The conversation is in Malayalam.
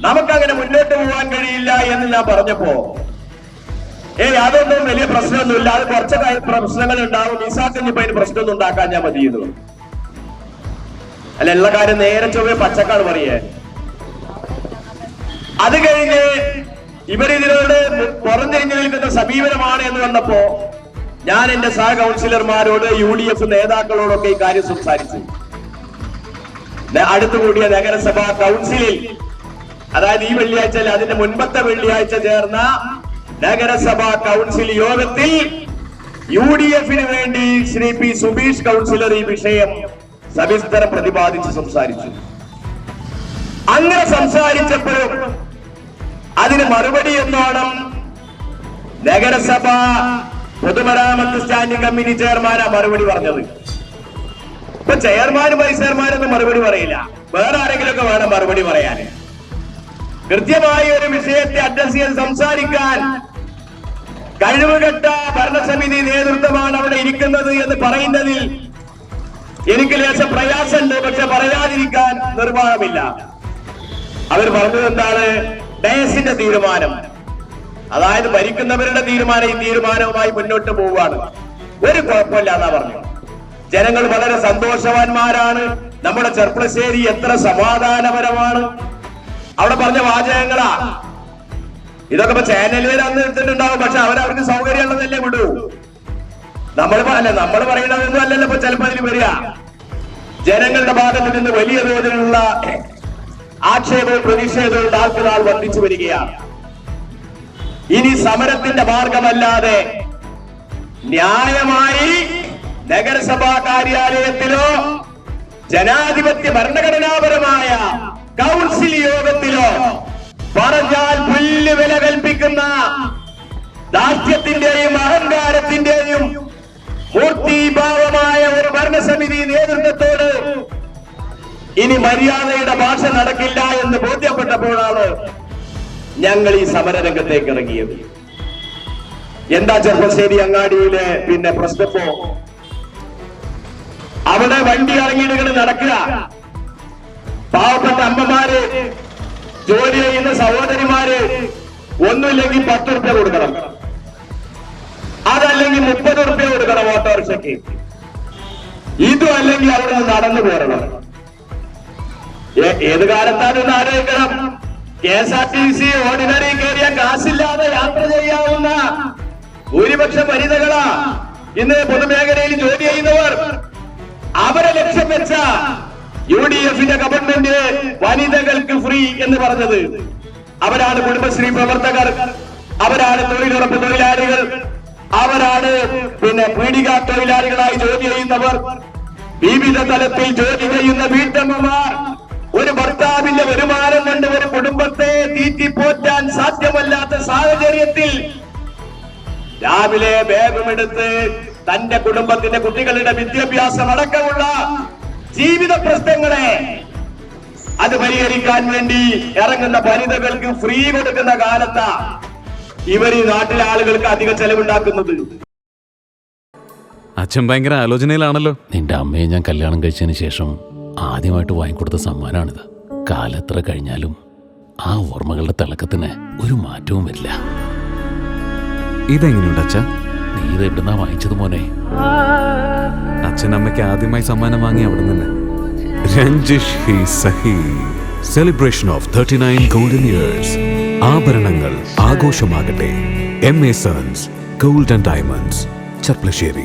നമുക്കങ്ങനെ മുന്നോട്ട് പോകാൻ കഴിയില്ല എന്ന് ഞാൻ പറഞ്ഞപ്പോ അതൊന്നും വലിയ പ്രശ്നമൊന്നുമില്ല, അത് കുറച്ച് പ്രശ്നങ്ങൾ ഉണ്ടാവും, ഇസാഖിനിപ്പോ അതിന് പ്രശ്നമൊന്നും ഉണ്ടാക്കാൻ ഞാൻ മതിയെന്നു. അല്ല, ഉള്ള കാര്യം നേരെ ചൊവ്വേ പച്ചക്കാണ് പറയേ. അത് കഴിഞ്ഞ് ഇവരിതിനോട് പുറംതിരിഞ്ഞു നിൽക്കുന്ന സമീപനമാണ് എന്ന് വന്നപ്പോ ഞാൻ എന്റെ സഹ കൗൺസിലർമാരോട് UDF നേതാക്കളോടൊക്കെ ഈ കാര്യം സംസാരിച്ചു. അടുത്തുകൂടിയ നഗരസഭാ കൗൺസിലിൽ, അതായത് ഈ വെള്ളിയാഴ്ച അതിന്റെ മുൻപത്തെ വെള്ളിയാഴ്ച ചേർന്ന നഗരസഭാ കൗൺസിൽ യോഗത്തിൽ UDFന് വേണ്ടി ശ്രീ പി സുബീഷ് കൗൺസിലർ ഈ വിഷയം സവിസ്തരം പ്രതിപാദിച്ച് സംസാരിച്ചു. അങ്ങനെ സംസാരിച്ചപ്പോഴും അതിന് മറുപടി എന്നോണം നഗരസഭ പൊതുമരാമത്ത് സ്റ്റാൻഡിംഗ് കമ്മിറ്റി ചെയർമാനാ മറുപടി പറഞ്ഞത്. ഇപ്പൊ ചെയർമാനും വൈസ് ചെയർമാനൊന്നും മറുപടി പറയില്ല, വേറെ ആരെങ്കിലുമൊക്കെ വേണം മറുപടി പറയാൻ. കൃത്യമായ ഒരു വിഷയത്തെ അഡ്രസ് ചെയ്ത് സംസാരിക്കാൻ കഴിവുകെട്ട ഭരണസമിതി നേതൃത്വമാണ് അവിടെ ഇരിക്കുന്നത് എന്ന് പറയുന്നതിൽ എനിക്ക് ലേശം പ്രയാസമുണ്ട്. പക്ഷെ പറയാതിരിക്കാൻ നിർവാഹമില്ല. അവർ പറഞ്ഞത് എന്താണ്? ഡയസിന്റെ തീരുമാനം, അതായത് ഭരിക്കുന്നവരുടെ തീരുമാനം, ഈ തീരുമാനവുമായി മുന്നോട്ട് പോവുകയാണ്, ഒരു കുഴപ്പമില്ല എന്നാ പറഞ്ഞു. ജനങ്ങൾ വളരെ സന്തോഷവാന്മാരാണ്. നമ്മുടെ ചെർപ്പളശ്ശേരി എത്ര സമാധാനപരമാണ്. അവിടെ പറഞ്ഞ വാചകങ്ങളാ ഇതൊക്കെ. ഇപ്പൊ ചാനലുകാർ അന്ന് എടുത്തിട്ടുണ്ടാവും, പക്ഷെ അവർക്ക് സൗകര്യമുള്ളതല്ലേ വിടൂ. നമ്മൾ പറയണതൊന്നും അല്ലല്ലോ ഇപ്പൊ ചിലപ്പോ അതിൽ വരിക. ജനങ്ങളുടെ ഭാഗത്ത് നിന്ന് വലിയ തോതിലുള്ള ആക്ഷേപവും പ്രതിഷേധവും നാൾക്കുനാൾ വർദ്ധിച്ചു വരികയാണ്. ഇനി സമരത്തിന്റെ മാർഗമല്ലാതെ ന്യായമായി നഗരസഭാ കാര്യാലയത്തിലോ ജനാധിപത്യ ഭരണഘടനാപരമായ കൗൺസിൽ യോഗത്തിലോ പറഞ്ഞാൽ പുല്ല് വില കൽപ്പിക്കുന്ന ദാർഢ്യത്തിന്റെയും അഹങ്കാരത്തിന്റെയും മൂർത്തിഭാവമായ ഒരു ഭരണസമിതി നേതൃത്വത്തോട് ഇനി മര്യാദയുടെ ഭാഷ നടക്കില്ല എന്ന് ബോധ്യപ്പെട്ടപ്പോഴാണ് ഞങ്ങൾ ഈ സമരരംഗത്തേക്ക് ഇറങ്ങിയത്. എന്താ ചെർപ്പശ്ശേരി അങ്ങാടിയിലെ പിന്നെ പ്രശ്നപ്പോ അവിടെ വണ്ടി ഇറങ്ങിയിട്ട് നടക്കുക. പാവപ്പെട്ട അമ്മമാര്, ജോലി ചെയ്യുന്ന സഹോദരിമാര് ഒന്നുമില്ലെങ്കിൽ 10 റുപ്യ കൊടുക്കണം, അതല്ലെങ്കിൽ 30 റുപ്യ കൊടുക്കണം ഓട്ടോറിക്ഷയ്ക്ക്. ഇതും അല്ലെങ്കിൽ അവിടെ നിന്ന് നടന്നു പോരണം. ഏത് കാലത്താണെന്ന് ആലോചിക്കണം. KSRTC ഓർഡിനറി കയറിയ കാശില്ലാതെ യാത്ര ചെയ്യാവുന്ന ഭൂരിപക്ഷ വനിതകളാ ഇന്ന് പൊതുമേഖലയിൽ ജോലി ചെയ്യുന്നവർ. അവരെ ലക്ഷ്യം വെച്ച UDFന്റെ ഗവൺമെന്റ് വനിതകൾക്ക് ഫ്രീ എന്ന് പറഞ്ഞത്. അവരാണ് കുടുംബശ്രീ പ്രവർത്തകർ, അവരാണ് തൊഴിലുറപ്പ് തൊഴിലാളികൾ, അവരാണ് പിന്നെ പീഡിക തൊഴിലാളികളായി ജോലി ചെയ്യുന്നവർ, വിവിധ തലത്തിൽ ജോലി ചെയ്യുന്ന വീട്ടമ്മമാർ. ഒരു ഭർത്താവിന്റെ വരുമാനം കൊണ്ട് ഒരു കുടുംബത്തെ തീറ്റിപ്പോറ്റാൻ സാധ്യമല്ലാത്ത സാഹചര്യത്തിൽ രാവിലെ ബാഗുമെടുത്ത് തന്റെ കുടുംബത്തിന്റെ കുട്ടികളുടെ വിദ്യാഭ്യാസം അടക്കമുള്ള ജീവിത പ്രശ്നങ്ങളെ അത് പരിഹരിക്കാൻ വേണ്ടി ഇറങ്ങുന്ന വനിതകൾക്ക് ഫ്രീ കൊടുക്കുന്ന കാലത്താ ഇവർ ഈ നാട്ടിലെ ആളുകൾക്ക് അധിക ചെലവുണ്ടാക്കുന്നത്. അച്ഛൻ ഭയങ്കര ആലോചനയിലാണല്ലോ. നിന്റെ അമ്മയെ ഞാൻ കല്യാണം കഴിച്ചതിന് ശേഷം ആദ്യമായിട്ട് വാങ്ങിക്കൊടുത്ത സമ്മാനമാണിത്. കാലത്ര കഴിഞ്ഞാലും ആ ഓർമ്മകളുടെ തിളക്കത്തിന് ഒരു മാറ്റവും വരില്ല. ഇതെങ്ങനെയുണ്ട് അച്ഛ? നീ ഇത് എവിടുന്നാ വാങ്ങിച്ചത് മോനെ? അച്ഛനമ്മയ്ക്ക് ആദ്യമായി സമ്മാനം വാങ്ങി അവിടെ നിന്ന്. രഞ്ജിഷ് ഹി സഹി. Celebration of 39 golden years. ആഭരണങ്ങൾ ആഘോഷമാകട്ടെ. MA sons gold and diamonds, Cherpulassery.